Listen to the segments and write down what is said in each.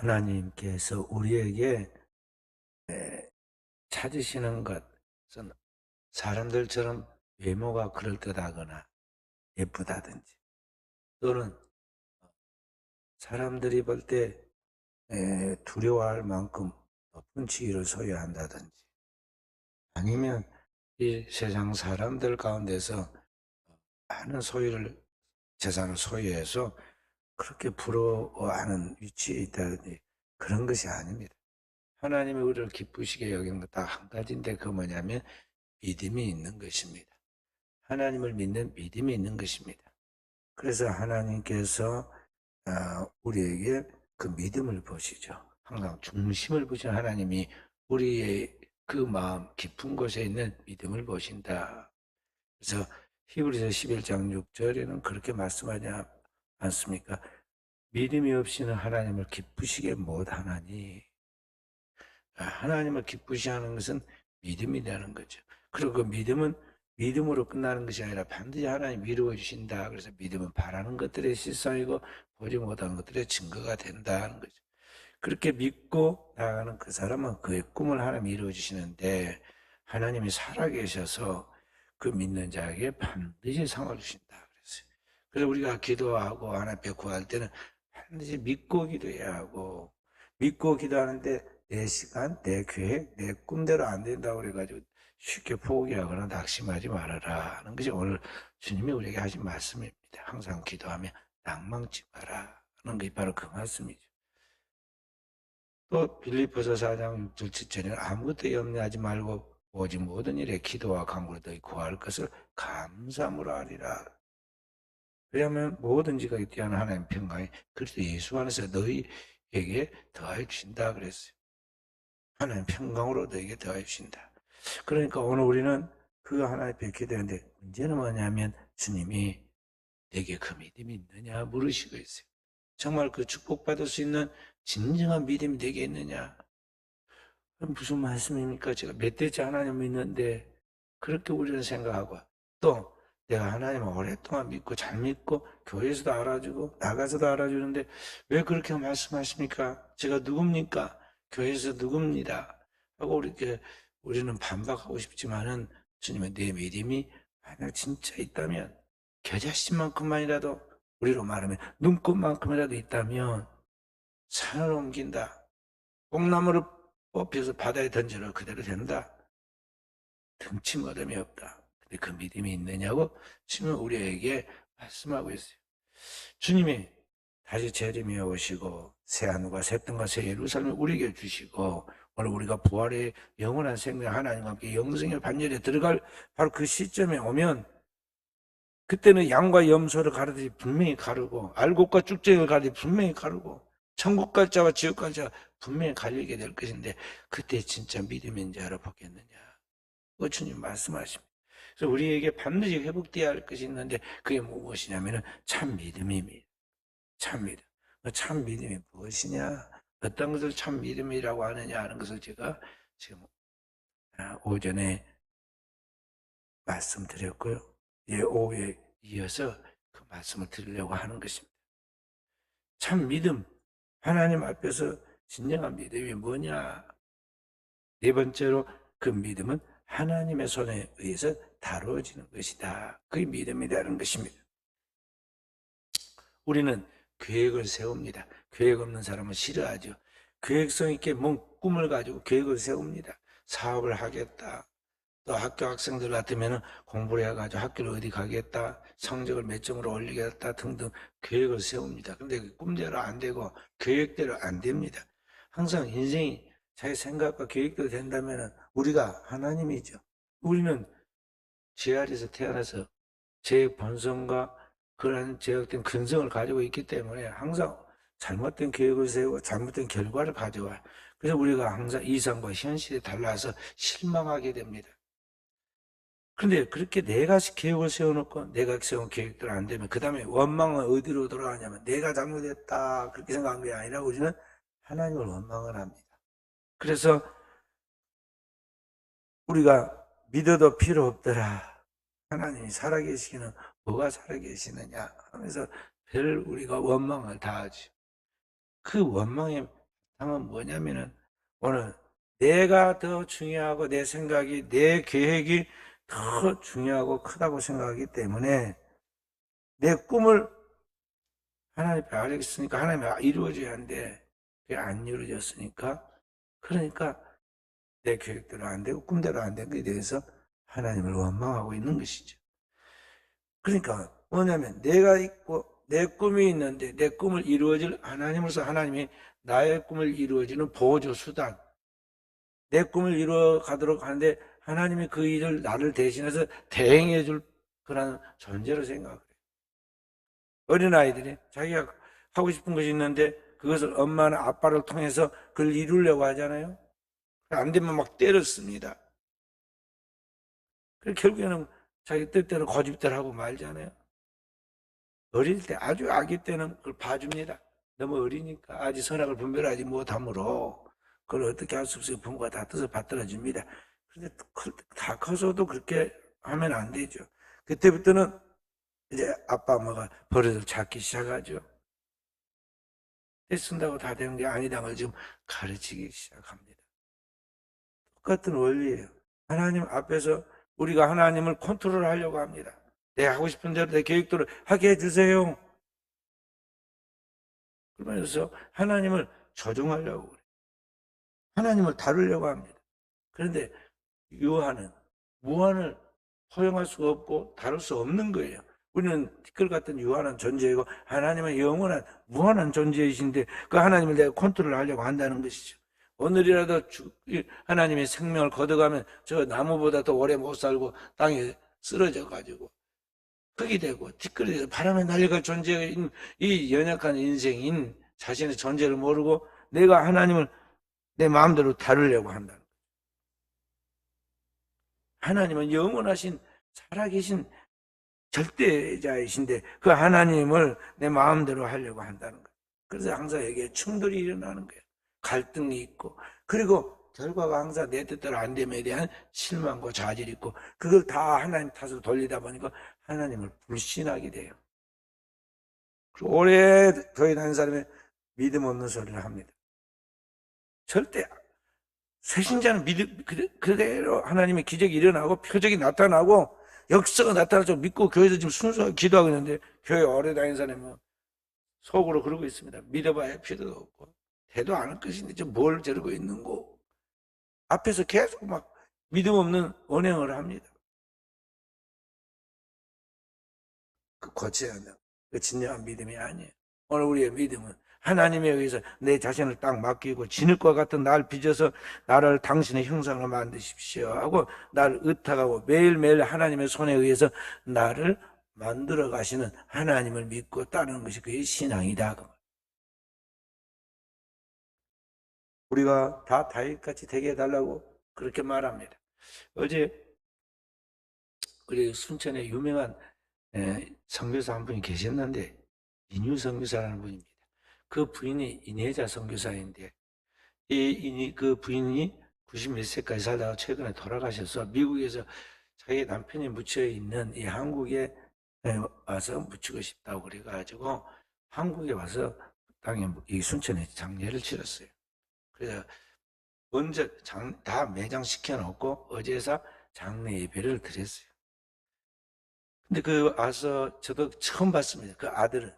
하나님께서 우리에게 찾으시는 것은 사람들처럼 외모가 그럴듯하거나 예쁘다든지, 또는 사람들이 볼 때 두려워할 만큼 높은 지위를 소유한다든지, 아니면 이 세상 사람들 가운데서 많은 재산을 소유해서 그렇게 부러워하는 위치에 있다든지, 그런 것이 아닙니다. 하나님이 우리를 기쁘시게 여기는 것 딱 한 가지인데, 그 뭐냐면 믿음이 있는 것입니다. 하나님을 믿는 믿음이 있는 것입니다. 그래서 하나님께서 우리에게 그 믿음을 보시죠. 항상 중심을 보시는 하나님이 우리의 그 마음 깊은 곳에 있는 믿음을 보신다. 그래서 히브리서 11장 6절에는 그렇게 말씀하지 않습니까? 믿음이 없이는 하나님을 기쁘시게 못하나니. 하나님을 기쁘시게 하는 것은 믿음이 되는 거죠. 그리고 그 믿음은 믿음으로 끝나는 것이 아니라 반드시 하나님 이루어 주신다. 그래서 믿음은 바라는 것들의 실상이고 보지 못하는 것들의 증거가 된다는 거죠. 그렇게 믿고 나아가는 그 사람은 그의 꿈을 하나님이 이루어 주시는데, 하나님이 살아계셔서 그 믿는 자에게 반드시 상을 주신다 그랬어요. 그래서 우리가 기도하고 하나님 앞에 구할 때는 반드시 믿고 기도해야 하고, 믿고 기도하는데 내 시간, 내 계획, 내 꿈대로 안 된다고 그래가지고 쉽게 포기하거나 낙심하지 말아라 하는 것이 오늘 주님이 우리에게 하신 말씀입니다. 항상 기도하며 낭망치 마라 하는 것이 바로 그 말씀이죠. 또 빌립보서 4장 6절 7절에는 아무것도 염려하지 말고 오직 모든 일에 기도와 간구로 너희 구할 것을 감사함으로 하리라. 왜냐하면 모든지가 뛰어난 하나님 평강이 그리스도 예수 안에서 너희에게 더하여 주신다 그랬어요. 하나님 평강으로 너희에게 더하여 주신다. 그러니까 오늘 우리는 그 하나님 뵙게 되는데, 문제는 뭐냐면 주님이 내게 그 믿음이 있느냐 물으시고 있어요. 정말 그 축복받을 수 있는 진정한 믿음이 내게 있느냐. 무슨 말씀입니까? 제가 몇 대째 하나님 믿는데 그렇게 우리는 생각하고, 또 내가 하나님을 오랫동안 믿고 잘 믿고 교회에서도 알아주고 나가서도 알아주는데 왜 그렇게 말씀하십니까? 제가 누굽니까? 교회에서 누굽니다 하고 우리는 반박하고 싶지만은, 주님은 내 믿음이 만약 진짜 있다면, 겨자씨만큼만이라도, 우리로 말하면 눈곱만큼이라도 있다면 산을 옮긴다. 뽕나무를 뽑혀서 바다에 던져도 그대로 된다. 등치 무덤이 없다. 근데 그 믿음이 있느냐고 지금 우리에게 말씀하고 있어요. 주님이 다시 재림해 오시고 새하늘과 새 땅과 새 예루살렘을 우리에게 주시고, 오늘 우리가 부활의 영원한 생명 하나님과 함께 영생의 반열에 들어갈 바로 그 시점에 오면, 그때는 양과 염소를 가르듯이 분명히 가르고, 알곡과 쭉정이를 가르듯이 분명히 가르고, 천국 갈 자와 지옥 갈 자가 분명히 갈리게 될 것인데, 그때 진짜 믿음인 자로 보겠느냐. 그거 주님 말씀하십니다. 그래서 우리에게 반드시 회복되어야 할 것이 있는데, 그게 무엇이냐면 참 믿음입니다. 참 믿음. 참 믿음이 무엇이냐? 어떤 것을 참 믿음이라고 하느냐 하는 것을 제가 지금 오전에 말씀드렸고요. 오후에 이어서 그 말씀을 드리려고 하는 것입니다. 참 믿음. 하나님 앞에서 진정한 믿음이 뭐냐? 네 번째로, 그 믿음은 하나님의 손에 의해서 다루어지는 것이다. 그게 믿음이라는 것입니다. 우리는 계획을 세웁니다. 계획 없는 사람은 싫어하죠. 계획성 있게 뭔 꿈을 가지고 계획을 세웁니다. 사업을 하겠다. 또 학교 학생들 같으면 공부를 해가지고 학교를 어디 가겠다, 성적을 몇 점으로 올리겠다 등등 계획을 세웁니다. 근데 그 꿈대로 안 되고 계획대로 안 됩니다. 항상 인생이 자기 생각과 계획대로 된다면 우리가 하나님이죠. 우리는 제 아래에서 태어나서 제 본성과 그런 제약된 근성을 가지고 있기 때문에 항상 잘못된 계획을 세우고 잘못된 결과를 가져와요. 그래서 우리가 항상 이상과 현실에 달라서 실망하게 됩니다. 그런데 그렇게 내가 계획을 세워놓고 내가 세운 계획대로 안 되면, 그 다음에 원망은 어디로 돌아가냐면 내가 잘못했다 그렇게 생각한 게 아니라 우리는 하나님을 원망을 합니다. 그래서 우리가 믿어도 필요 없더라, 하나님이 살아계시기는 뭐가 살아계시느냐 하면서 별 우리가 원망을 다 하죠. 그 원망에 바탕은 뭐냐면은 오늘 내가 더 중요하고 내 생각이 내 계획이 더 중요하고 크다고 생각하기 때문에 내 꿈을 하나님 앞에 알겠으니까 하나님이 이루어져야 하는데 그게 안 이루어졌으니까 그러니까 내 계획대로 안 되고 꿈대로 안 된 것에 대해서 하나님을 원망하고 있는 것이죠. 그러니까 뭐냐면 내가 있고 내 꿈이 있는데 내 꿈을 이루어질 하나님으로서 하나님이 나의 꿈을 이루어지는 보조 수단 내 꿈을 이루어 가도록 하는데 하나님이 그 일을 나를 대신해서 대행해 줄 그런 존재로 생각을 해요. 어린아이들이 자기가 하고 싶은 것이 있는데 그것을 엄마나 아빠를 통해서 그걸 이루려고 하잖아요. 안 되면 막 때렸습니다. 그래서 결국에는 자기 뜻대로 고집대로 하고 말잖아요. 어릴 때 아주 아기 때는 그걸 봐줍니다. 너무 어리니까 아직 선악을 분별하지 못하므로 그걸 어떻게 할 수 없어요. 부모가 다 뜻을 받들어 줍니다. 그런데 다 커서도 그렇게 하면 안 되죠. 그때부터는 이제 아빠 엄마가 버릇을 찾기 시작하죠. 떼쓴다고 다 되는 게 아니다는 걸 지금 가르치기 시작합니다. 똑같은 원리예요. 하나님 앞에서 우리가 하나님을 컨트롤하려고 합니다. 내가 하고 싶은 대로 내 계획대로 하게 해주세요. 그러면서 하나님을 조종하려고 그래요. 하나님을 다루려고 합니다. 그런데 유한은 무한을 허용할 수가 없고 다룰 수 없는 거예요. 우리는 티끌 같은 유한한 존재이고 하나님은 영원한 무한한 존재이신데 그 하나님을 내가 컨트롤하려고 한다는 것이죠. 오늘이라도 하나님의 생명을 걷어가면 저 나무보다 더 오래 못 살고 땅에 쓰러져 가지고 흙이 되고 티끌이 돼서 바람에 날려갈 존재인 이 연약한 인생인 자신의 존재를 모르고 내가 하나님을 내 마음대로 다루려고 한다는 거예요. 하나님은 영원하신 살아계신 절대자이신데 그 하나님을 내 마음대로 하려고 한다는 거예요. 그래서 항상 여기에 충돌이 일어나는 거예요. 갈등이 있고 그리고 결과가 항상 내 뜻대로 안 됨에 대한 실망과 좌절이 있고 그걸 다 하나님 탓으로 돌리다 보니까 하나님을 불신하게 돼요. 그리고 오래 교회 다니는 사람이 믿음 없는 소리를 합니다. 절대 새신자는 믿음 그대로 하나님의 기적이 일어나고 표적이 나타나고 역사가 나타날 줄 믿고 교회에서 지금 순수하게 기도하고 있는데 교회 오래 다니는 사람은 속으로 그러고 있습니다. 믿어봐야 필요도 없고 대도 않을 것인데 좀 뭘 저러고 있는고 앞에서 계속 막 믿음 없는 언행을 합니다. 그 고쳐야 한다. 그 진정한 믿음이 아니에요. 오늘 우리의 믿음은 하나님에 의해서 내 자신을 딱 맡기고 진흙과 같은 날 빚어서 나를 당신의 형상으로 만드십시오 하고 나를 의탁하고 매일매일 하나님의 손에 의해서 나를 만들어 가시는 하나님을 믿고 따르는 것이 그의 신앙이다. 우리가 다 다윗같이 되게 해달라고 그렇게 말합니다. 어제 우리 순천에 유명한 선교사 한 분이 계셨는데 인유 선교사라는 분입니다. 그 부인이 인혜자 선교사인데 그 부인이 90 몇 세까지 살다가 최근에 돌아가셔서 미국에서 자기 남편이 묻혀 있는 이 한국에 와서 묻히고 싶다고 그래가지고 한국에 와서 땅에 이 순천에 장례를 치렀어요. 그래서 먼저 다 매장시켜 놓고 어제서 장례 예배를 드렸어요. 근데 그 와서 저도 처음 봤습니다. 그 아들은.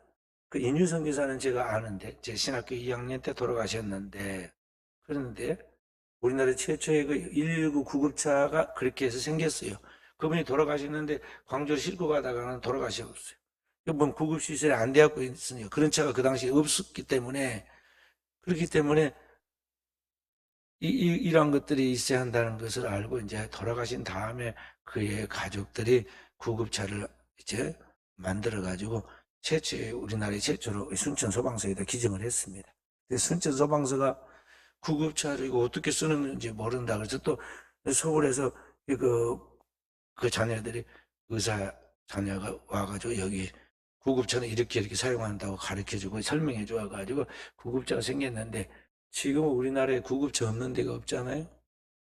그 인유성 교사는 제가 아는데, 제 신학교 2학년 때 돌아가셨는데, 그런데 우리나라 최초의 그 119 구급차가 그렇게 해서 생겼어요. 그분이 돌아가셨는데 광주를 싣고 가다가는 돌아가셨어요. 뭐 구급시설이 안 되었고 있으니까 그런 차가 그 당시에 없었기 때문에, 그렇기 때문에 이런 것들이 있어야 한다는 것을 알고 이제 돌아가신 다음에 그의 가족들이 구급차를 이제 만들어 가지고 최초의 우리나라의 최초로 순천 소방서에다 기증을 했습니다. 순천 소방서가 구급차를 이거 어떻게 쓰는지 모른다 그래서 또 서울에서 그 자녀들이 의사 자녀가 와가지고 여기 구급차는 이렇게 사용한다고 가르쳐주고 설명해 줘가지고 구급차가 생겼는데 지금 우리나라에 구급차 없는 데가 없잖아요.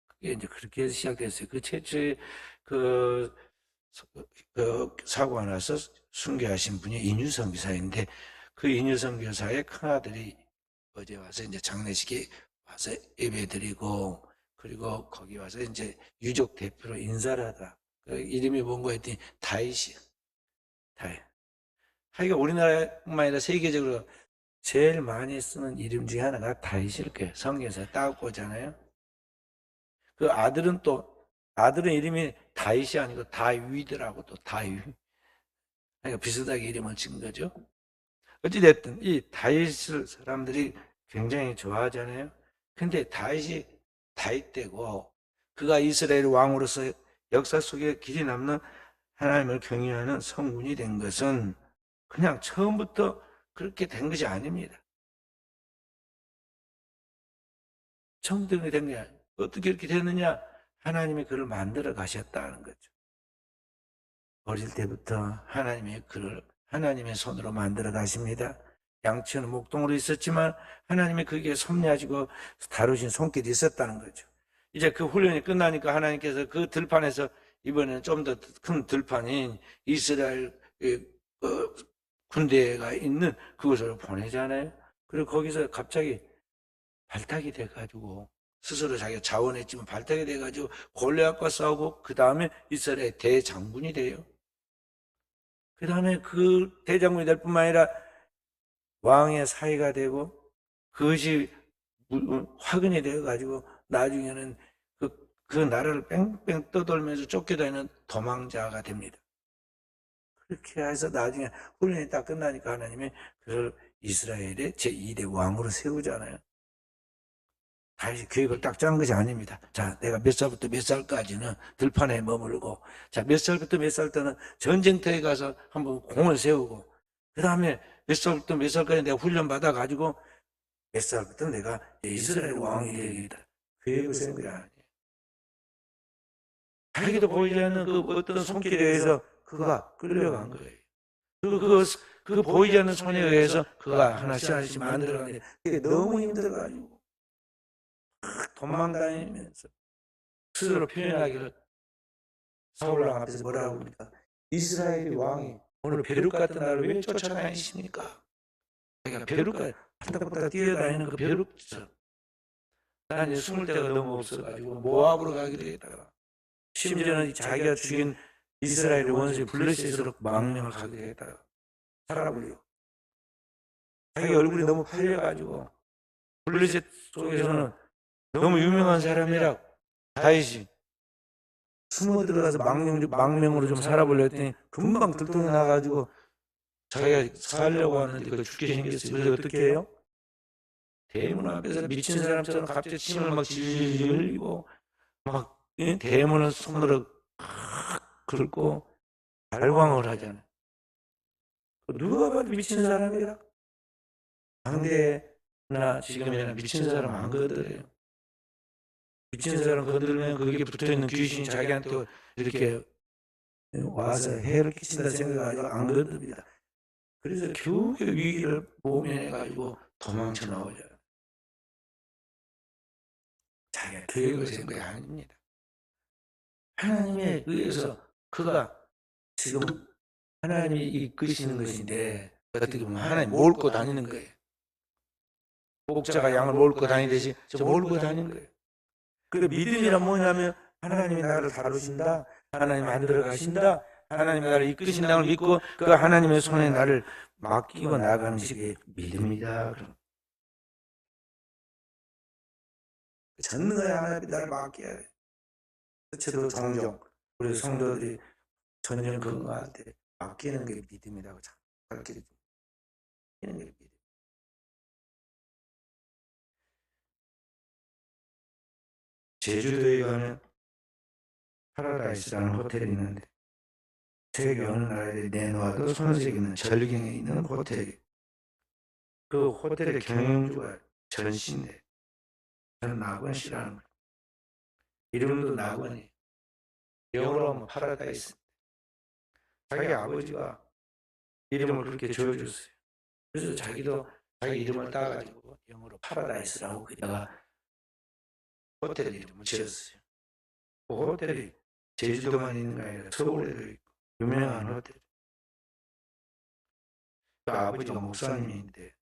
그게 이제 그렇게 해서 시작됐어요. 그 최초의 그, 사고가 나서 순교하신 분이 인유성 교사인데 그 인유성 교사의 큰아들이 어제 와서 이제 장례식에 와서 예배드리고, 그리고 거기 와서 이제 유족 대표로 인사를 하더라. 그 이름이 뭔가 했더니 다윗이야. 다윗. 하여간 우리나라뿐만 아니라 세계적으로 제일 많이 쓰는 이름 중에 하나가 다윗일 거예요. 성경에서 따고 오잖아요. 그 아들은 이름이 다윗이 아니고 다윗이라고, 또 다윗. 그러니까 비슷하게 이름을 지은 거죠. 어찌됐든 이 다윗을 사람들이 굉장히 좋아하잖아요. 근데 다윗이 다윗되고 그가 이스라엘 왕으로서 역사 속에 길이 남는 하나님을 경외하는 성군이 된 것은 그냥 처음부터 그렇게 된 것이 아닙니다. 처음부터 그렇게 된 게 아니에요. 어떻게 이렇게 됐느냐? 하나님이 그를 만들어 가셨다는 거죠. 어릴 때부터 하나님의 그를 하나님의 손으로 만들어 가십니다. 양치는 목동으로 있었지만 하나님이 그게 섭리하시고 다루신 손길이 있었다는 거죠. 이제 그 훈련이 끝나니까 하나님께서 그 들판에서 이번에는 좀 더 큰 들판인 이스라엘 군대가 있는 그곳으로 보내잖아요. 그리고 거기서 갑자기 발탁이 돼가지고 스스로 자기가 자원했지만 발탁이 돼가지고 골리앗과 싸우고 그 다음에 이스라엘 대장군이 돼요. 그 다음에 그 대장군이 될 뿐만 아니라 왕의 사위가 되고 그것이 화근이 되어가지고 나중에는 그 나라를 뺑뺑 떠돌면서 쫓겨다니는 도망자가 됩니다. 그렇게 해서 나중에 훈련이 딱 끝나니까 하나님이 그를 이스라엘의 제2대 왕으로 세우잖아요. 다시 계획을 딱 짠 것이 아닙니다. 자, 내가 몇 살부터 몇 살까지는 들판에 머물고, 자, 몇 살부터 몇 살 때는 전쟁터에 가서 한번 공을 세우고, 그 다음에 몇 살부터 몇 살까지 내가 훈련 받아가지고, 몇 살부터 내가 이스라엘 왕이 되겠다. 계획을 세운 게 아니에요. 자기도 보이지 않는 그 어떤 손길에 의해서 그가 끌려간 거예요. 그 보이지 않는 손에 의해서 그가 하나씩 하나씩 만들어가는데, 그게 너무 힘들어가지고, 도망다니면서 스스로 표현하기를 사울왕 앞에서 뭐라고 합니까? 이스라엘의 왕이 오늘 벼룩 같은 나를 왜 쫓아다니십니까? 그러니까 벼룩과 팔딱팔딱 뛰어다니는 그 벼룩처럼 난 이제 숨을 데가 너무 없어가지고 모압으로 가기로 했다가 심지어는 자기가 죽인 이스라엘의 원수의 블레셋으로 망명을 가기로 했다가 살아보려고 자기 얼굴이 너무 팔려가지고 블레셋 속에서는 너무 유명한 사람이라 다윗이 숨어 들어가서 망명으로 좀 살아보려 했더니 금방 들통이 나가지고 자기가 살려고 하는데 그걸 죽게 생겼어요. 그래서 어떻게 해요? 대문 앞에서 미친 사람처럼 갑자기 침을 막 질질 흘리고 막 대문을 손으로 긁고 발광을 하잖아요. 누가 봐도 미친 사람이라. 상대나 지금이나 미친 사람 안 건드려요. 미친 사람 건들면 거기에 붙어있는 귀신이 자기한테 이렇게 와서 해를 끼친다 생각하고 안 건듭니다. 그래서 겨우 위기를 모면해가지고 도망쳐 나오죠. 자기가 계획을 세운 게 아닙니다. 하나님에 의해서 그가 지금 하나님이 이끄시는 것인데 어떻게 보면 하나님 몰고 다니는 거예요. 목자가 양을 몰고 다니듯이 저 몰고 다니는 거예요. 그 믿음이란 뭐냐면 하나님이 나를 다루신다. 하나님 만들어 가신다. 하나님이 나를 이끄신다는 걸 믿고 그 하나님의 손에 나를 맡기고 나가는 식의 믿음이다. 전능의 하나님이 나를 맡겨야 돼. 저도 종종 우리 성도들이 전혀 그거한테 맡기는 게 믿음이라고 자꾸 가르쳐주는 게 믿음. 제주도에 가면 파라다이스라는 호텔이 있는데 세계 어느 나라에 내놓아도 손색 있는 절경에 있는 호텔이 그 호텔의 경영주가 전씨인데 저는 나건 씨라는 거예요. 이름도 나건이 영어로 하면 파라다이스. 자기 아버지가 이름을 그렇게 지어줬어요. 그래서 자기도 자기 이름을 따가지고 영어로 파라다이스라고 거기다가 호텔 이름을 지었어요. 그 호텔이 제주도만 있는 게 아니라 서울에도 있고 유명한 호텔. 그 아버지가 목사님인데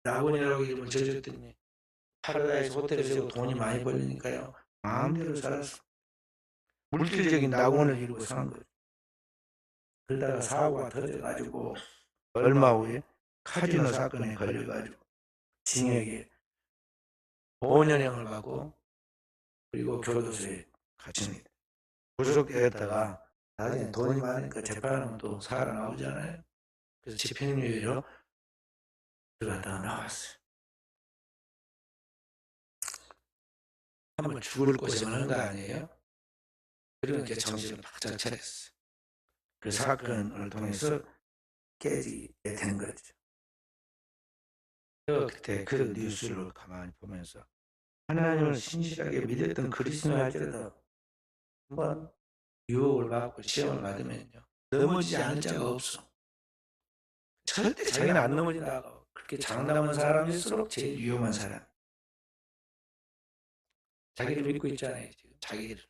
낙원이라고 이름을 지어줬더니 파라다이스 호텔을 세우고 돈이 많이 벌리니까요. 마음대로 살았어. 물질적인 낙원을 이루고 산 거죠. 그러다가 사고가 터져가지고 얼마 후에 카지노 사건에 걸려가지고 징역에 5년형을 받고 그리고 교도소에 갇힙니다. 구속되었다가 나중에 돈이 많으니까 재판하면 또 살아나오잖아요. 그래서 집행유예로 들어갔다가 나왔어요. 한번 죽을 고생을 한 거 아니에요? 그러니까 정신을 바짝 차렸어요. 그 사건을 통해서 깨지게 된 거죠. 그때 그 뉴스를 가만히 보면서 하나님을 신실하게 믿었던 그리스도인들도 한번 유혹을 받고 시험을 받으면요 넘어지지 않을 자가 없어. 절대 자기는 안 넘어진다고. 그렇게 장담한 사람일수록 제일 위험한 사람. 자기를 믿고 있잖아요. 지금 자기를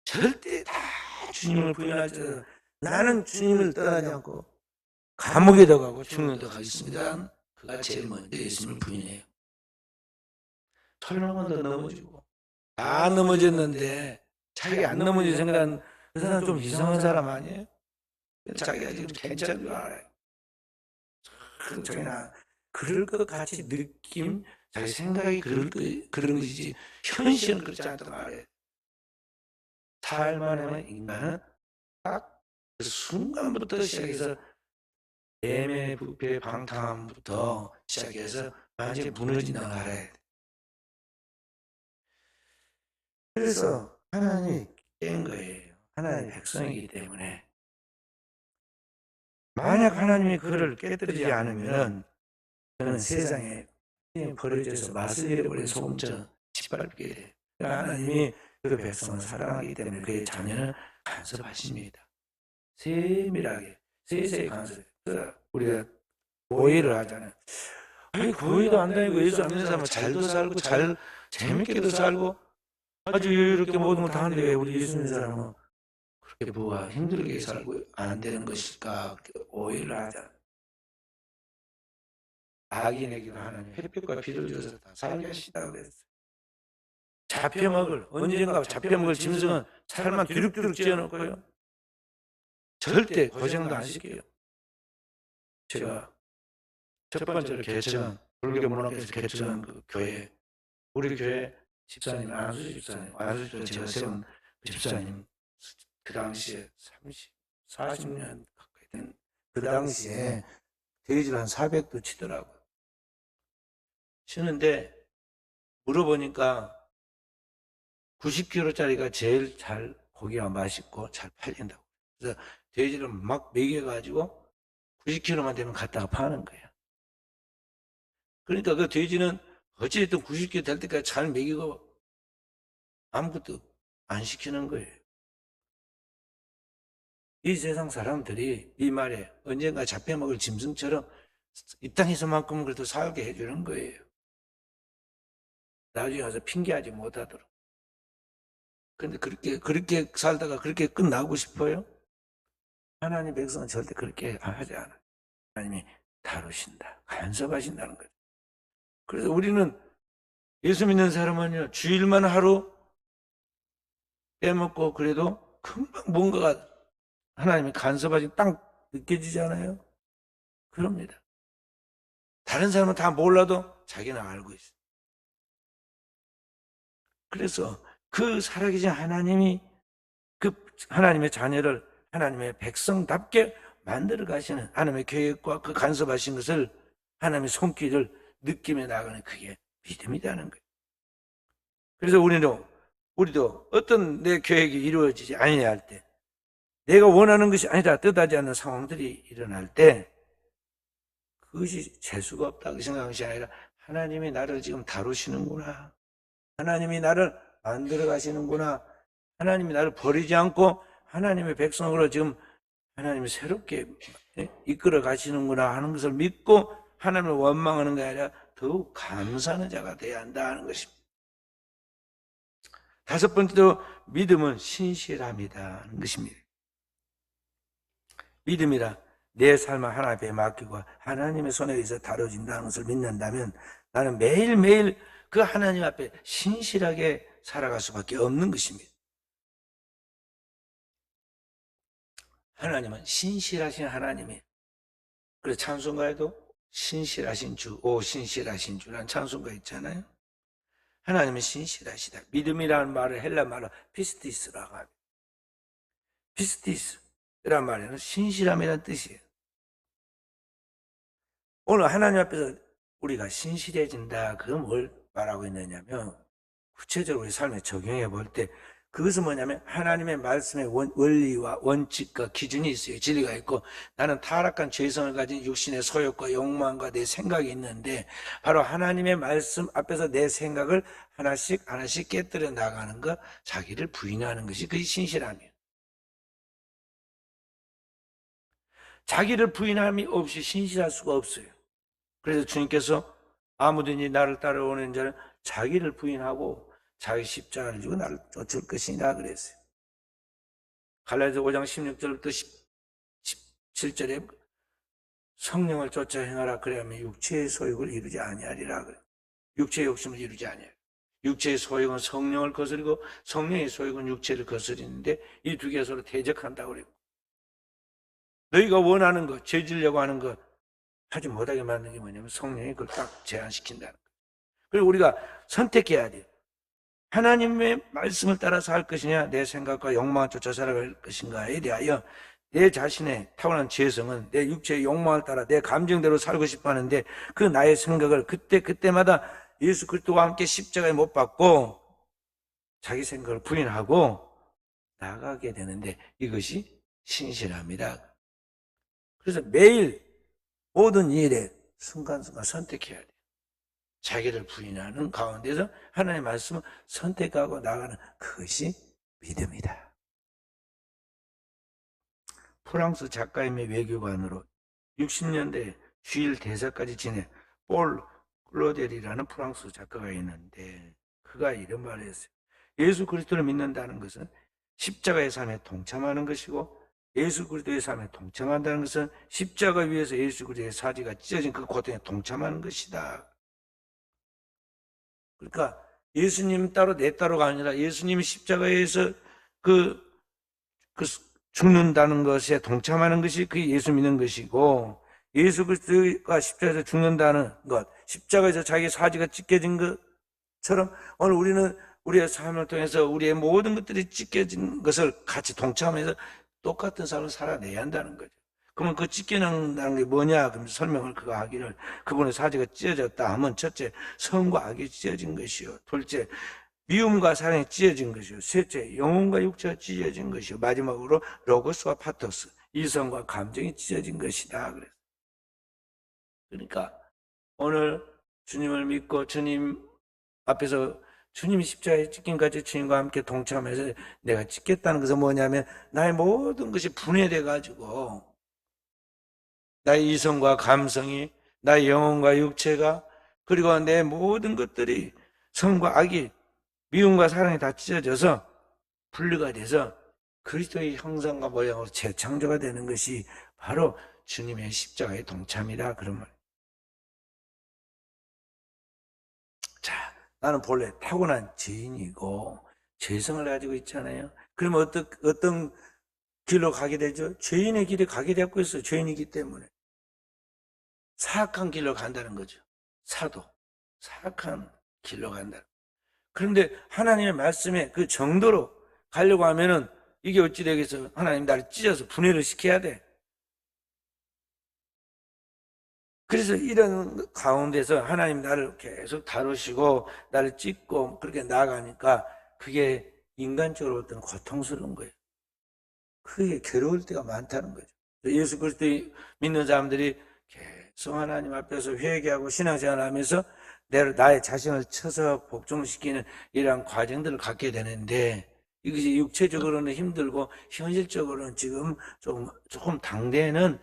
절대 다 주님을 부인하지. 나는 주님을 떠나지 않고 감옥에도 가고 죽는데 가겠습니다. 그가 제일 먼저 예수님을 부인해요. 설명도 넘어지고 다 넘어졌는데 자기 안 넘어질 생각은 그 사람 좀 이상한 사람 아니에요? 자기가 지금 괜찮은 줄 알아요. 자기는 그럴 것 같이 느낌, 자기 생각이 그런 것이지 현실은 그렇지 않단 말이에요. 살만하면 인간은 딱 그 순간부터 시작해서 내면의 부패, 방탕함부터 시작해서 완전히 무너진다는 걸 알아야 돼. 그래서 하나님이 깬 거예요. 하나님의 백성이기 때문에. 만약 하나님이 그를 깨뜨리지 않으면 저는 세상에 버려져서 맛을 잃어버린 소금처럼 짓밟게 돼요. 하나님이 그 백성을 사랑하기 때문에 그의 자녀는 간섭하십니다. 세밀하게 세세히 간섭해요. 우리가 고의를 하잖아요. 아니 고의도 안 다니고 예수 안 믿는 사람은 잘도 살고 잘 재밌게도 살고 아주 여유롭게 모든 걸 다 하는데 왜 우리 예수 믿는 사람은 그렇게 뭐가 힘들게 살고 안 되는 것일까? 오해를 하잖아요. 악인에게도 하나님 햇빛과 비를 줘서 다 살게 하시다고 그랬어요. 잡혀먹을 언젠가 잡혀먹을 짐승은 살만 뒤룩뒤룩 찌어놓고요. 절대 고생도 안 시켜요. 제가 첫 번째로 개척한 불교 문화에서 개척한 그 교회 우리 교회 집사님 안수 집사님 안수 제가 세운 그 집사님 그 당시에 40년 가까이 된 그 당시에 돼지를 한 400도 치더라고요. 치는데 물어보니까 90kg짜리가 제일 잘 고기가 맛있고 잘 팔린다고. 그래서 돼지를 막 먹여가지고 90kg만 되면 갖다가 파는 거야. 그러니까 그 돼지는 어찌됐든 90kg 될 때까지 잘 먹이고 아무것도 안 시키는 거예요. 이 세상 사람들이 이 말에 언젠가 잡혀먹을 짐승처럼 이 땅에서만큼은 그래도 살게 해주는 거예요. 나중에 가서 핑계하지 못하도록. 근데 그렇게 살다가 그렇게 끝나고 싶어요? 하나님 백성은 절대 그렇게 하지 않아요. 하나님이 다루신다. 간섭하신다는 거죠. 그래서 우리는 예수 믿는 사람은요, 주일만 하루 빼먹고 그래도 금방 뭔가가 하나님이 간섭하신 딱 느껴지잖아요? 그럽니다. 다른 사람은 다 몰라도 자기는 알고 있어요. 그래서 그 살아계신 하나님이 그 하나님의 자녀를 하나님의 백성답게 만들어 가시는 하나님의 계획과 그 간섭하신 것을 하나님의 손길을 느끼며 나가는 그게 믿음이라는 거예요. 그래서 우리도 어떤 내 계획이 이루어지지 아니냐 할 때, 내가 원하는 것이 아니다 뜻하지 않는 상황들이 일어날 때 그것이 재수가 없다고 생각하는 것이 아니라 하나님이 나를 지금 다루시는구나. 하나님이 나를 만들어 가시는구나. 하나님이 나를 버리지 않고 하나님의 백성으로 지금 하나님이 새롭게 이끌어 가시는구나 하는 것을 믿고 하나님을 원망하는 게 아니라 더욱 감사하는 자가 되어야 한다는 것입니다. 다섯 번째로 믿음은 신실함이다 하는 것입니다. 믿음이라 내 삶을 하나님 앞에 맡기고 하나님의 손에 의해서 다뤄진다는 것을 믿는다면 나는 매일매일 그 하나님 앞에 신실하게 살아갈 수밖에 없는 것입니다. 하나님은 신실하신 하나님이에요. 그래서 찬송가에도 신실하신 주, 오 신실하신 주라는 찬송가 있잖아요. 하나님은 신실하시다. 믿음이라는 말을 헬라 말로 피스티스라고 합니다. 피스티스라는 말에는 신실함이라는 뜻이에요. 오늘 하나님 앞에서 우리가 신실해진다. 그건 뭘 말하고 있느냐면 구체적으로 우리 삶에 적용해 볼 때 그것은 뭐냐면 하나님의 말씀의 원리와 원칙과 기준이 있어요. 진리가 있고 나는 타락한 죄성을 가진 육신의 소욕과 욕망과 내 생각이 있는데 바로 하나님의 말씀 앞에서 내 생각을 하나씩 하나씩 깨뜨려 나가는 것, 자기를 부인하는 것이 그게 신실함이에요. 자기를 부인함이 없이 신실할 수가 없어요. 그래서 주님께서 아무든지 나를 따라오는 자는 자기를 부인하고 자기 십자가를 지고 나를 쫓을 것이다 그랬어요. 갈라디아서 5장 16절부터 17절에 성령을 쫓아 행하라 그래야만 육체의 소욕을 이루지 아니하리라 그래. 육체의 욕심을 이루지 아니하리라. 육체의 소욕은 성령을 거스리고 성령의 소욕은 육체를 거스리는데 이 두 개가 서로 대적한다고 그래요. 너희가 원하는 것, 죄지려고 하는 것 하지 못하게 만드는 게 뭐냐면 성령이 그걸 딱 제한시킨다는 거예요. 그리고 우리가 선택해야 돼요. 하나님의 말씀을 따라서 할 것이냐 내 생각과 욕망을 쫓아 살아갈 것인가에 대하여 내 자신의 타고난 죄성은 내 육체의 욕망을 따라 내 감정대로 살고 싶어 하는데 그 나의 생각을 그때마다 예수 그리스도와 함께 십자가에 못 박고 자기 생각을 부인하고 나가게 되는데 이것이 신실합니다. 그래서 매일 모든 일에 순간순간 선택해야 돼요. 자기를 부인하는 가운데서 하나님의 말씀을 선택하고 나가는 그것이 믿음이다. 프랑스 작가임의 외교관으로 60년대 주일 대사까지 지낸 폴 클로델이라는 프랑스 작가가 있는데 그가 이런 말을 했어요. 예수 그리스도를 믿는다는 것은 십자가의 삶에 동참하는 것이고 예수 그리스도의 삶에 동참한다는 것은 십자가 위에서 예수 그리스도의 사지가 찢어진 그 고통에 동참하는 것이다. 그러니까 예수님 따로 내 따로가 아니라 예수님이 십자가에서 그 죽는다는 것에 동참하는 것이 그게 예수 믿는 것이고 예수 그리스도가 십자가에서 죽는다는 것, 십자가에서 자기 사지가 찢겨진 것처럼 오늘 우리는 우리의 삶을 통해서 우리의 모든 것들이 찢겨진 것을 같이 동참해서 똑같은 삶을 살아내야 한다는 거죠. 그러면 그 찢겨낸다는 게 뭐냐? 그럼 설명을 그가 하기를 그분의 사지가 찢어졌다 하면 첫째, 선과 악이 찢어진 것이요. 둘째, 미움과 사랑이 찢어진 것이요. 셋째, 영혼과 육체가 찢어진 것이요. 마지막으로 로고스와 파토스, 이성과 감정이 찢어진 것이다. 그래서 그러니까 오늘 주님을 믿고 주님 앞에서 주님이 십자가에 찢김까지 주님과 함께 동참해서 내가 찢겠다는 것은 뭐냐면 나의 모든 것이 분해돼 가지고 나의 이성과 감성이 나의 영혼과 육체가 그리고 내 모든 것들이 선과 악이 미움과 사랑이 다 찢어져서 분리가 돼서 그리스도의 형상과 모양으로 재창조가 되는 것이 바로 주님의 십자가의 동참이다 그런 말. 자, 나는 본래 타고난 죄인이고 죄성을 가지고 있잖아요. 그러면 어떤 길로 가게 되죠? 죄인의 길에 가게 되고 있어요. 죄인이기 때문에. 사악한 길로 간다는 거죠. 사악한 길로 간다. 그런데 하나님의 말씀에 그 정도로 가려고 하면은 이게 어찌 되겠어? 하나님 나를 찢어서 분해를 시켜야 돼. 그래서 이런 가운데서 하나님 나를 계속 다루시고 나를 찢고 그렇게 나아가니까 그게 인간적으로 어떤 고통스러운 거예요. 그게 괴로울 때가 많다는 거죠. 예수 그리스도 믿는 사람들이 계속 하나님 앞에서 회개하고 신앙생활 하면서 나의 자신을 쳐서 복종시키는 이러한 과정들을 갖게 되는데 이것이 육체적으로는 힘들고 현실적으로는 지금 조금 당대에는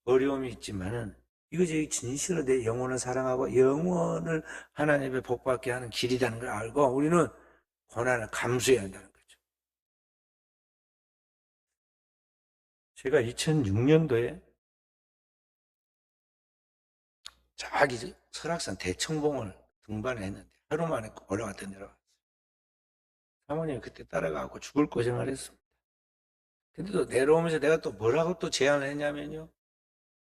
어려움이 있지만은 이것이 진실로 내 영혼을 사랑하고 영혼을 하나님의 복받게 하는 길이라는 걸 알고 우리는 고난을 감수해야 한다는 거죠. 제가 2006년도에 저기 설악산 대청봉을 등반을 했는데 하루 만에 올라갔다 내려왔어요. 사모님이 그때 따라가고 죽을 고생을 했습니다. 근데 또 내려오면서 내가 또 뭐라고 또 제안을 했냐면요.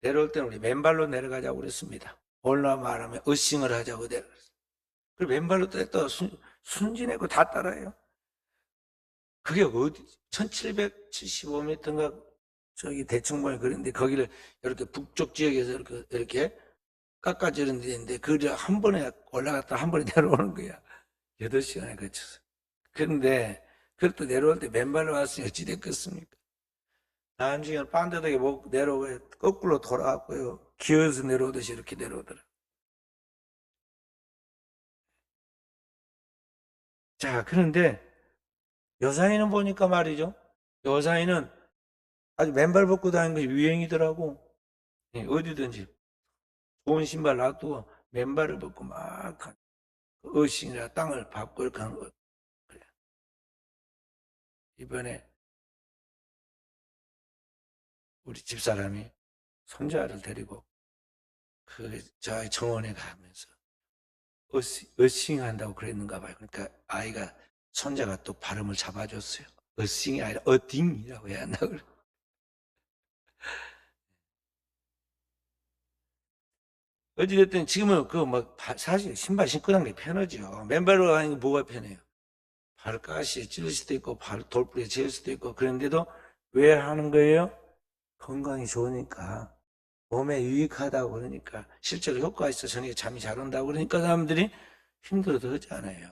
내려올 때는 우리 맨발로 내려가자고 그랬습니다. 올라 말하면 어싱을 하자고 내려갔어요. 그리고 맨발로 또 순진했고 다 따라해요. 그게 어디 1775m인가 저기 대청봉이 그런데 거기를 이렇게 북쪽 지역에서 이렇게 깎아지는 데인데 그걸 한 번에 올라갔다 한 번에 내려오는 거야. 8시간에 걸쳐서. 그런데 그것도 내려올 때 맨발로 왔으니 어찌 됐겠습니까? 나중에 반듯하게 목 내려오고 거꾸로 돌아왔고요. 기어서 내려오듯이 이렇게 내려오더라. 자, 그런데 여사이는 보니까 말이죠. 여사이는 아주 맨발 벗고 다니는 것이 유행이더라고. 예, 어디든지 좋은 신발 놔두고 맨발을 벗고 막 어신이나 땅을 밟고 이렇게 하는 거. 그래. 이번에 우리 집사람이 손자를 데리고 저 정원에 가면서 어싱 한다고 그랬는가 봐요. 그러니까 아이가 손자가 또 발음을 잡아줬어요. 어싱이 아니라 어딩이라고 해야 한다고 그래. 어찌됐든 지금은 사실 신발 신고 다니는 게 편하죠. 맨발로 다니는 게 뭐가 편해요. 발가시에 찔릴 수도 있고 발 돌부리에 찔릴 수도 있고 그런데도 왜 하는 거예요? 건강이 좋으니까 몸에 유익하다고 그러니까 실제로 효과가 있어 저녁에 잠이 잘 온다고 그러니까 사람들이 힘들어도 하지 않아요.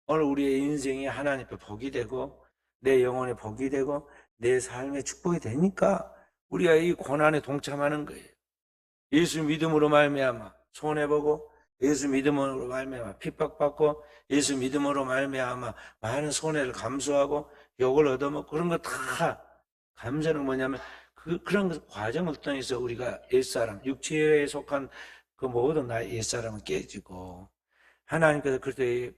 오늘 우리의 인생이 하나님 앞에 복이 되고 내 영혼의 복이 되고 내 삶의 축복이 되니까 우리가 이 고난에 동참하는 거예요. 예수 믿음으로 말미암아 손해보고 예수 믿음으로 말미암아 핍박받고 예수 믿음으로 말미암아 많은 손해를 감수하고 욕을 얻어먹고 그런 거 다 감사는 뭐냐면 그런 과정을 통해서 우리가 옛사람 육체에 속한 그 모든 나의 옛사람은 깨지고 하나님께서 그때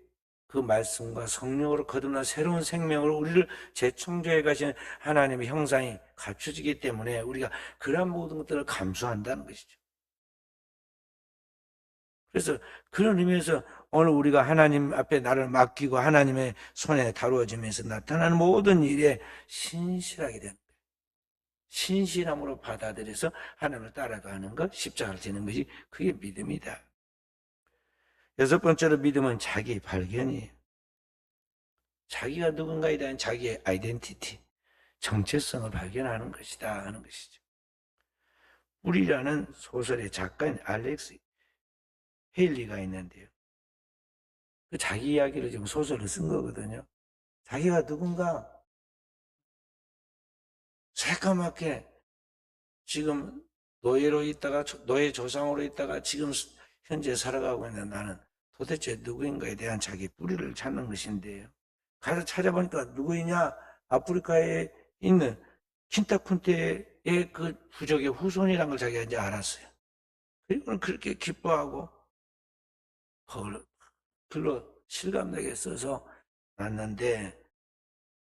그 말씀과 성령으로 거듭난 새로운 생명으로 우리를 재창조해 가시는 하나님의 형상이 갖춰지기 때문에 우리가 그런 모든 것들을 감수한다는 것이죠. 그래서 그런 의미에서 오늘 우리가 하나님 앞에 나를 맡기고 하나님의 손에 다루어지면서 나타나는 모든 일에 신실하게 되는 거예요. 신실함으로 받아들여서 하나님을 따라가는 것, 십자가를 지는 것이 그게 믿음이다. 여섯 번째로 믿음은 자기 발견이에요. 자기가 누군가에 대한 자기의 아이덴티티, 정체성을 발견하는 것이다 하는 것이죠. 우리라는 소설의 작가인 알렉스 헤일리가 있는데요. 그 자기 이야기를 지금 소설을 쓴 거거든요. 자기가 누군가 새까맣게 지금 노예로 있다가 노예 조상으로 있다가 지금 현재 살아가고 있는 나는 도대체 누구인가에 대한 자기 뿌리를 찾는 것인데요. 가서 찾아보니까 누구이냐? 아프리카에 있는 킨타쿤테의 그 부족의 후손이란 걸 자기가 이제 알았어요. 그리고는 그렇게 기뻐하고 글로 실감나게 써서 놨는데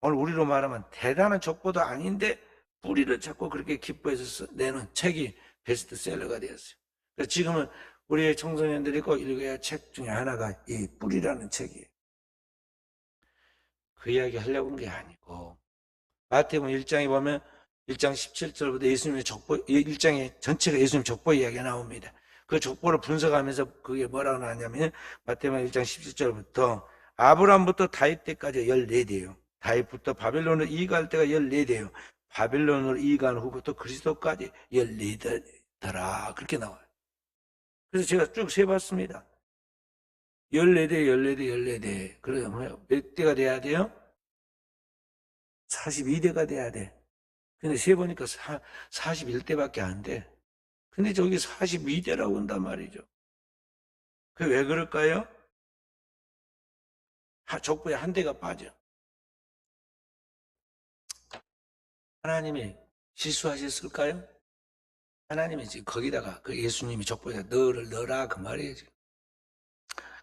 오늘 우리로 말하면 대단한 족보도 아닌데 뿌리를 찾고 그렇게 기뻐해서 내는 책이 베스트셀러가 되었어요. 그래서 지금은 우리의 청소년들이 꼭 읽어야 할 책 중에 하나가 이 뿌리라는 책이에요. 그 이야기 하려고 한 게 아니고 마태복음 1장에 보면 1장 17절부터 예수님의 족보 1장에 전체가 예수님 족보 이야기가 나옵니다. 그 족보를 분석하면서 그게 뭐라고 나왔냐면 마태복음 1장 17절부터 아브라함부터 다윗 때까지 14대요. 다윗부터 바벨론으로 이가할 때가 14대요. 바벨론으로 이가한 후부터 그리스도까지 14대더라. 그렇게 나와요. 그래서 제가 쭉 세봤습니다. 14대, 14대, 14대. 그러면 몇 대가 돼야 돼요? 42대가 돼야 돼. 근데 세보니까 41대밖에 안 돼. 근데 저기 42대라고 한단 말이죠. 그 왜 그럴까요? 족보에 한 대가 빠져. 하나님이 실수하셨을까요? 하나님이 지금 거기다가 그 예수님이 족보에 너를 넣어라 그 말이에요. 지금.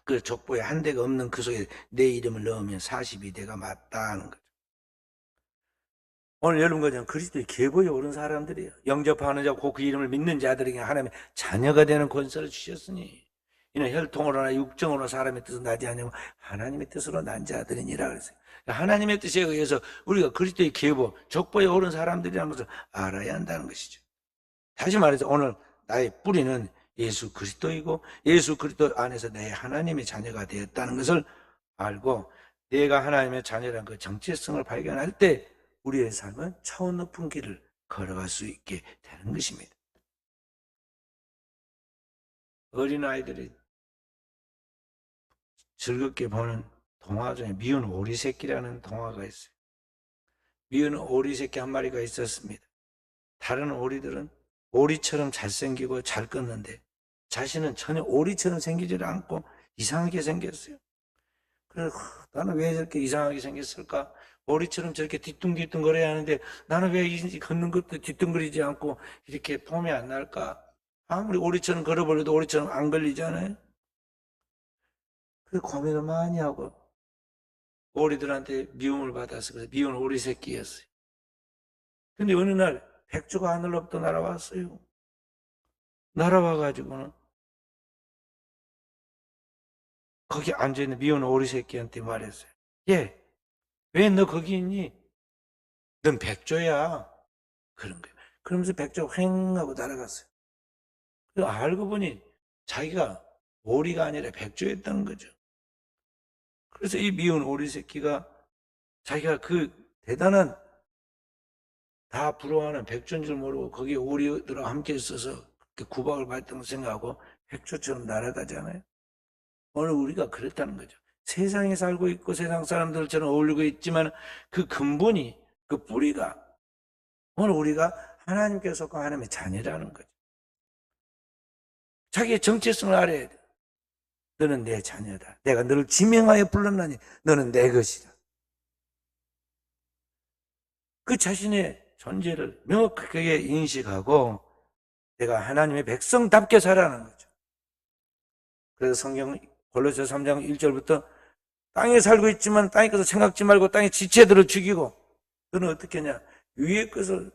그 족보에 한 대가 없는 그 속에 내 이름을 넣으면 42대가 맞다는 거죠. 오늘 여러분과 그리스도의 계보에 오른 사람들이에요. 영접하는 자, 곧 그 이름을 믿는 자들에게 하나님의 자녀가 되는 권세를 주셨으니 이는 혈통으로나 육정으로 사람의 뜻은 나지 아니고 하나님의 뜻으로 난 자들이니라 그랬어요. 하나님의 뜻에 의해서 우리가 그리스도의 계보, 족보에 오른 사람들이라는 것을 알아야 한다는 것이죠. 다시 말해서 오늘 나의 뿌리는 예수 그리스도이고 예수 그리스도 안에서 내 하나님의 자녀가 되었다는 것을 알고 내가 하나님의 자녀라는 그 정체성을 발견할 때 우리의 삶은 차원 높은 길을 걸어갈 수 있게 되는 것입니다. 어린아이들이 즐겁게 보는 동화 중에 미운 오리새끼라는 동화가 있어요. 미운 오리새끼 한 마리가 있었습니다. 다른 오리들은 오리처럼 잘생기고 잘 컸는데 자신은 전혀 오리처럼 생기지 않고 이상하게 생겼어요. 그래서 나는 왜 저렇게 이상하게 생겼을까? 오리처럼 저렇게 뒤뚱뒤뚱 거려야 하는데 나는 왜 걷는 것도 뒤뚱거리지 않고 이렇게 폼이 안 날까? 아무리 오리처럼 걸어버려도 오리처럼 안 걸리잖아요. 그 고민을 많이 하고 오리들한테 미움을 받아서 그래서 미운 오리 새끼였어요. 근데 어느 날 백조가 하늘로부터 날아왔어요. 날아와가지고는 거기 앉아있는 미운 오리 새끼한테 말했어요. 얘, 왜 너 거기 있니? 넌 백조야. 그런 거예요. 그러면서 백조가 휑 하고 날아갔어요. 알고 보니 자기가 오리가 아니라 백조였다는 거죠. 그래서 이 미운 오리 새끼가 자기가 그 대단한 다 부러워하는 백조인 줄 모르고 거기에 오리들과 함께 있어서 구박을 받았다고 생각하고 백조처럼 날아가잖아요. 오늘 우리가 그렇다는 거죠. 세상에 살고 있고 세상 사람들처럼 어울리고 있지만 그 근본이 그 뿌리가 오늘 우리가 하나님께서 속한 하나님의 자녀라는 거죠. 자기의 정체성을 알아야 돼. 너는 내 자녀다. 내가 너를 지명하여 불렀나니 너는 내 것이다. 그 자신의 존재를 명확하게 인식하고 내가 하나님의 백성답게 살아가는 거죠. 그래서 성경 골로새 3장 1절부터 땅에 살고 있지만 땅의 것을 생각지 말고 땅의 지체들을 죽이고 너는 어떻게 하냐? 위의 것을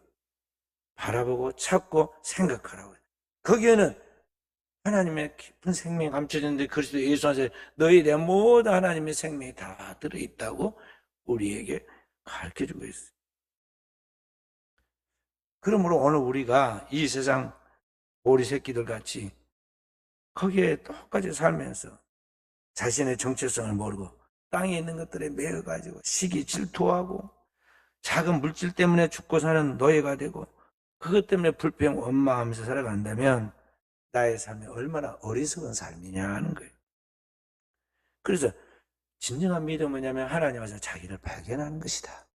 바라보고 찾고 생각하라고. 거기에는 하나님의 깊은 생명이 감춰졌는데 그리스도 예수 안에서 너희 내 모든 하나님의 생명이 다 들어있다고 우리에게 가르쳐주고 있어요. 그러므로 오늘 우리가 이 세상 오리 새끼들 같이 거기에 똑같이 살면서 자신의 정체성을 모르고 땅에 있는 것들에 매여가지고 시기 질투하고 작은 물질 때문에 죽고 사는 노예가 되고 그것 때문에 불평 원망하면서 살아간다면 나의 삶이 얼마나 어리석은 삶이냐 하는 거예요. 그래서 진정한 믿음은 뭐냐면 하나님께서 자기를 발견하는 것이다.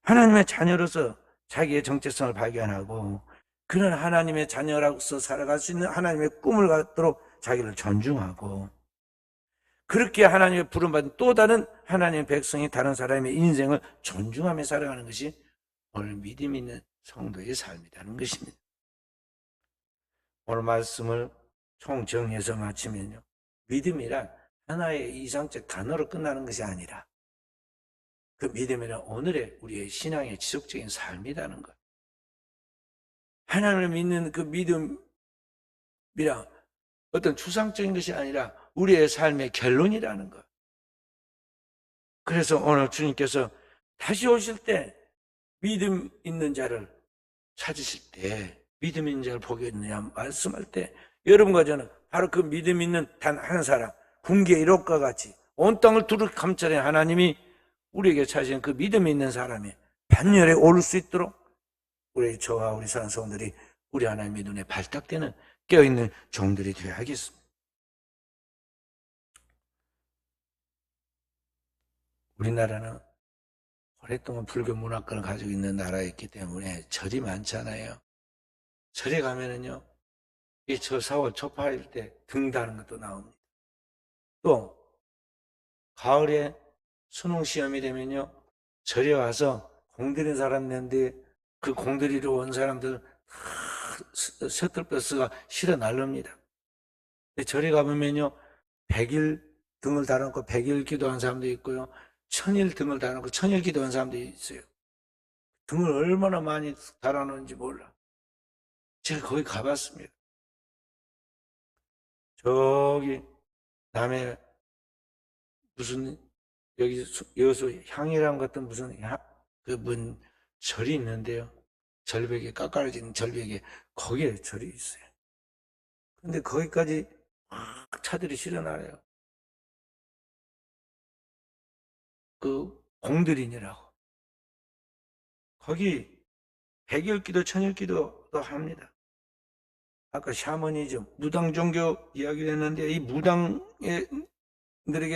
하나님의 자녀로서 자기의 정체성을 발견하고 그런 하나님의 자녀로서 살아갈 수 있는 하나님의 꿈을 갖도록 자기를 존중하고 그렇게 하나님의 부름받은 또 다른 하나님의 백성이 다른 사람의 인생을 존중하며 살아가는 것이 오늘 믿음 있는 성도의 삶이라는 것입니다. 오늘 말씀을 총정리해서 마치면요. 믿음이란 하나의 이상적 단어로 끝나는 것이 아니라 그 믿음이란 오늘의 우리의 신앙의 지속적인 삶이라는 것. 하나님을 믿는 그 믿음이란 어떤 추상적인 것이 아니라 우리의 삶의 결론이라는 것. 그래서 오늘 주님께서 다시 오실 때 믿음 있는 자를 찾으실 때 믿음 있는 자를 보겠느냐 말씀할 때 여러분과 저는 바로 그 믿음 있는 단 한 사람 군계 1호과 같이 온 땅을 두루 감찰해 하나님이 우리에게 찾으신 그 믿음 있는 사람이 반열에 오를 수 있도록 우리 저와 우리 산성들이 우리 하나님의 눈에 발탁되는 깨어있는 종들이 되어야 하겠습니다. 우리나라는 오랫동안 불교 문화권을 가지고 있는 나라였기 때문에 절이 많잖아요. 절에 가면은요, 이 절 4월 초파일 때 등다는 것도 나옵니다. 또, 가을에 수능 시험이 되면요, 절에 와서 공들인 사람 내는데 그 공들이러 온 사람들 셔틀버스가 실어 날릅니다. 절에 가보면요, 100일 등을 달아놓고 100일 기도한 사람도 있고요, 천일 등을 달아놓고 천일 기도한 사람들이 있어요. 등을 얼마나 많이 달아놓은지 몰라. 제가 거기 가봤습니다. 저기 남해 무슨 여기 여수 향이랑 같은 무슨 그분 절이 있는데요. 절벽에 깎아진 절벽에 거기에 절이 있어요. 근데 거기까지 막 차들이 실어나요. 그 공들인이라고. 거기 백일기도 천일기도도 합니다. 아까 샤머니즘, 무당 종교 이야기를 했는데 이 무당들에게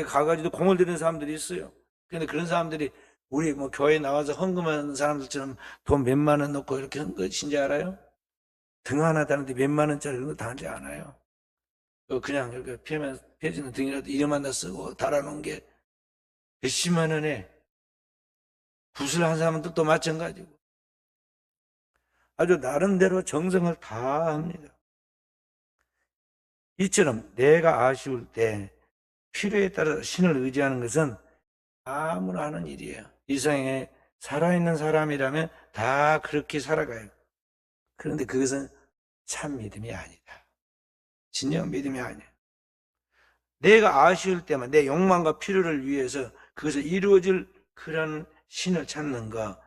가가지고 공을 들이는 사람들이 있어요. 근데 그런 사람들이 우리 뭐 교회 나와서 헌금하는 사람들처럼 돈 몇만 원 넣고 이렇게 한 것인지 알아요? 등 하나 다는데 몇만 원짜리 이런 거 다는지 않아요? 그냥 이렇게 펴지는 등이라도 이름 하나 쓰고 달아놓은 게 몇십만 원에 굿을 한 사람들도 마찬가지고 아주 나름대로 정성을 다 합니다. 이처럼 내가 아쉬울 때 필요에 따라 신을 의지하는 것은 아무나 하는 일이에요. 이 세상에 살아있는 사람이라면 다 그렇게 살아가요. 그런데 그것은 참 믿음이 아니다. 진정 믿음이 아니에요. 내가 아쉬울 때만 내 욕망과 필요를 위해서 그것을 이루어질 그런 신을 찾는 거,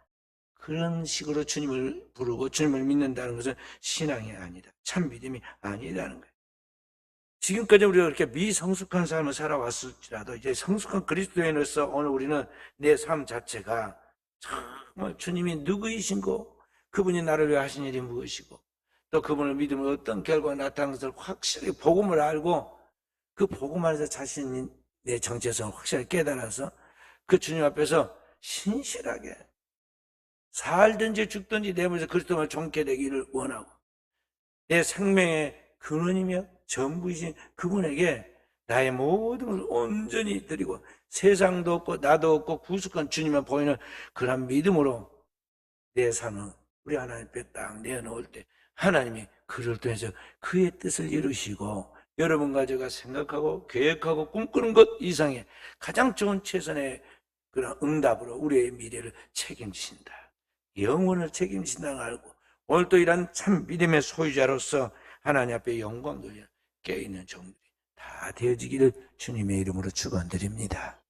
그런 식으로 주님을 부르고 주님을 믿는다는 것은 신앙이 아니다. 참 믿음이 아니라는 거예요. 지금까지 우리가 그렇게 미성숙한 삶을 살아왔을지라도 이제 성숙한 그리스도인으로서 오늘 우리는 내 삶 자체가 정말 주님이 누구이신고 그분이 나를 위해 하신 일이 무엇이고 또 그분을 믿으면 어떤 결과가 나타나는 것을 확실히 복음을 알고 그 복음 안에서 자신의 내 정체성을 확실히 깨달아서 그 주님 앞에서 신실하게 살든지 죽든지 내 몸에서 그리스도를 존귀 되기를 원하고 내 생명의 근원이며 전부이신 그분에게 나의 모든 걸 온전히 드리고 세상도 없고 나도 없고 구속한 주님만 보이는 그런 믿음으로 내 삶은 우리 하나님 앞에 딱 내어놓을 때 하나님이 그를 통해서 그의 뜻을 이루시고 여러분 가져가 생각하고 계획하고 꿈꾸는 것 이상의 가장 좋은 최선의 그런 응답으로 우리의 미래를 책임지신다. 영혼을 책임진다는 걸 알고 오늘 또 이런 참 믿음의 소유자로서 하나님 앞에 영광 돌려 깨어있는 종들이 다 되어지기를 주님의 이름으로 축원드립니다.